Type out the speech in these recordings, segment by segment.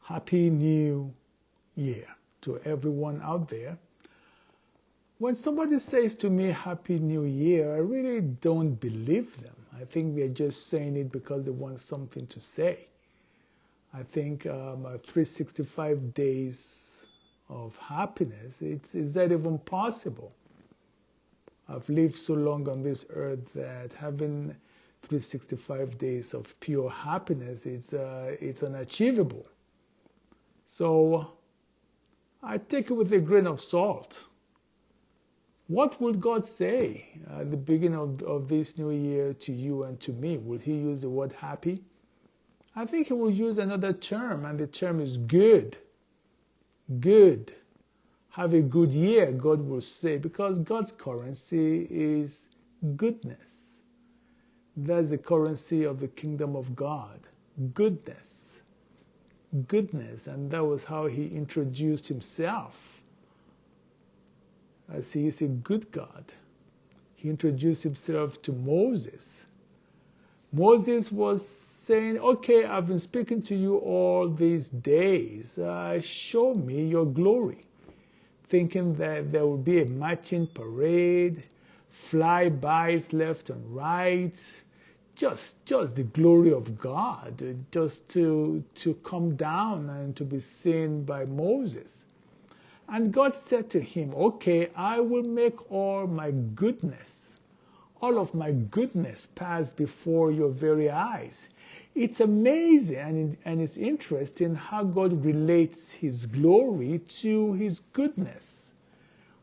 Happy New Year to everyone out there. When somebody says to me Happy New Year, I really don't believe them. I think they're just saying it because they want something to say. I think 365 days of happiness, is that even possible? I've lived so long on this earth that having 365 days of pure happiness, it's unachievable. So I take it with a grain of salt. What would God say at the beginning of this new year to you and to me? Will he use the word happy? I think he will use another term, and the term is good. Good. Have a good year, God will say, because God's currency is goodness. That's the currency of the kingdom of God. Goodness. Goodness. And that was how he introduced himself, as he is a good God. He introduced himself to Moses. Moses was saying, okay, I've been speaking to you all these days. Show me your glory. Thinking that there would be a marching parade, flybys left and right, just the glory of God, just to come down and to be seen by Moses. And God said to him, okay, I will make all my goodness, all of my goodness pass before your very eyes. It's amazing and it's interesting how God relates his glory to his goodness.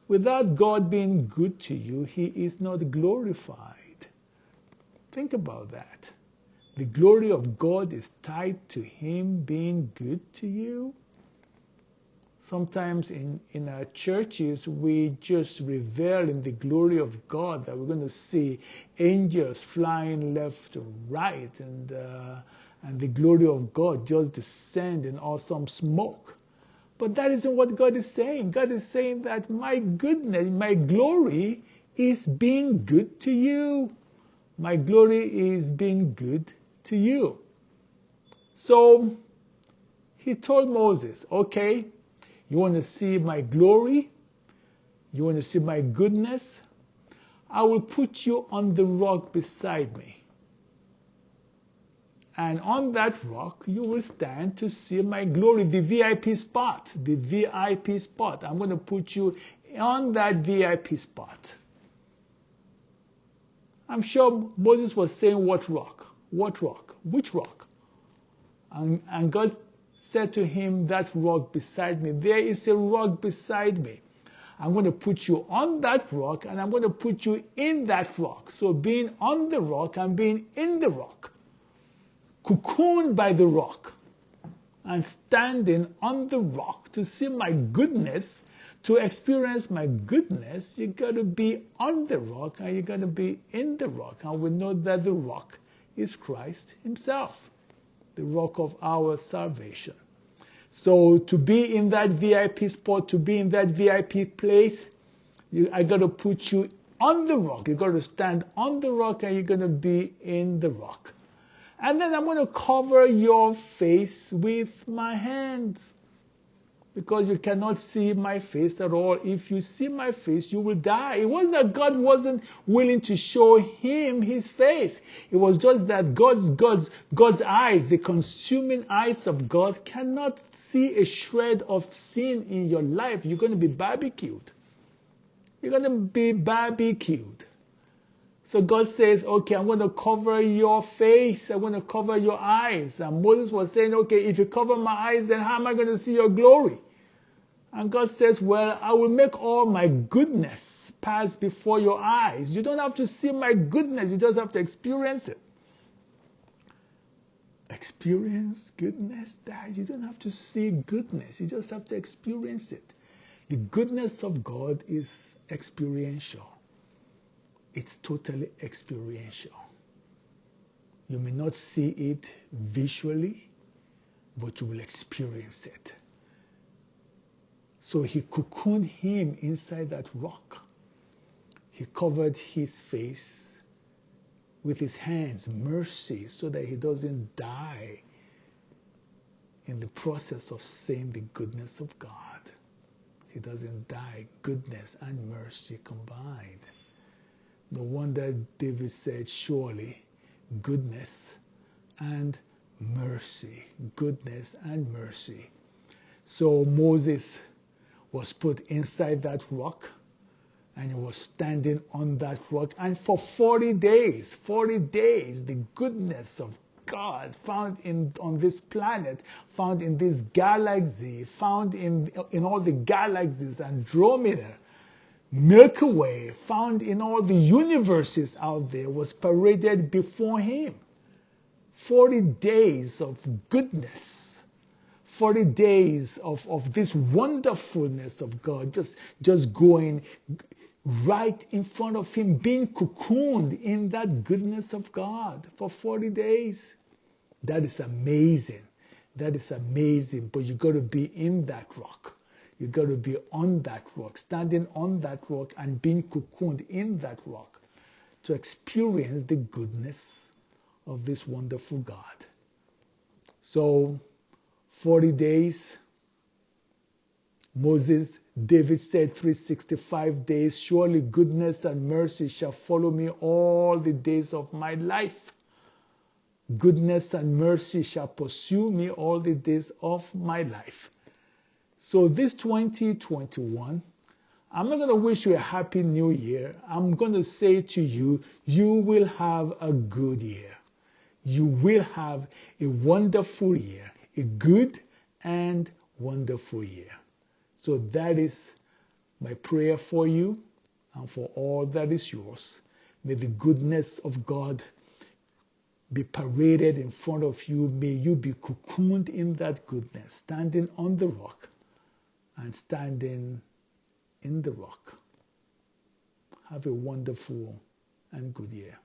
Without God being good to you, he is not glorified. Think about that. The glory of God is tied to him being good to you. Sometimes in our churches, we just revel in the glory of God, that we're going to see angels flying left and right, and the glory of God just descend in awesome smoke. But that isn't what God is saying. God is saying that my goodness, my glory is being good to you. My glory is being good to you. So he told Moses, okay, you want to see my glory? You want to see my goodness? I will put you on the rock beside me. And on that rock, you will stand to see my glory, the VIP spot, the VIP spot. I'm going to put you on that VIP spot. I'm sure Moses was saying, what rock? What rock? Which rock? And God said to him, that rock beside me. There is a rock beside me. I'm going to put you on that rock, and I'm going to put you in that rock. So being on the rock and being in the rock, cocooned by the rock, and standing on the rock to see my goodness, to experience my goodness, you got to be on the rock and you got to be in the rock. And we know that the rock is Christ himself, the rock of our salvation. So to be in that VIP spot, to be in that VIP place, I got to put you on the rock. You got to stand on the rock and you're going to be in the rock. And then I'm going to cover your face with my hands, because you cannot see my face at all. If you see my face, you will die. It wasn't that God wasn't willing to show him his face. It was just that God's eyes, the consuming eyes of God, cannot see a shred of sin in your life. You're going to be barbecued. You're going to be barbecued. So God says, okay, I'm going to cover your face. I'm going to cover your eyes. And Moses was saying, okay, if you cover my eyes, then how am I going to see your glory? And God says, well, I will make all my goodness pass before your eyes. You don't have to see my goodness. You just have to experience it. Experience goodness? That you don't have to see goodness. You just have to experience it. The goodness of God is experiential. It's totally experiential. You may not see it visually, but you will experience it. So he cocooned him inside that rock. He covered his face with his hands, mercy, so that he doesn't die in the process of saying the goodness of God. He doesn't die. Goodness and mercy combined. No wonder David said, surely goodness and mercy. Goodness and mercy. So Moses was put inside that rock, and he was standing on that rock. And for 40 days, the goodness of God found on this planet, found in this galaxy, found in all the galaxies, Andromeda, Milky Way, found in all the universes out there, was paraded before him. 40 days of goodness, 40 days of this wonderfulness of God, just going right in front of him, being cocooned in that goodness of God for 40 days. That is amazing. That is amazing. But you got to be in that rock. You got to be on that rock, standing on that rock and being cocooned in that rock to experience the goodness of this wonderful God. So 40 days, David said 365 days, surely goodness and mercy shall follow me all the days of my life. Goodness and mercy shall pursue me all the days of my life. So this 2021, I'm not going to wish you a happy new year. I'm going to say to you, you will have a good year. You will have a wonderful year, a good and wonderful year. So that is my prayer for you and for all that is yours. May the goodness of God be paraded in front of you. May you be cocooned in that goodness, standing on the rock and standing in the rock. Have a wonderful and good year.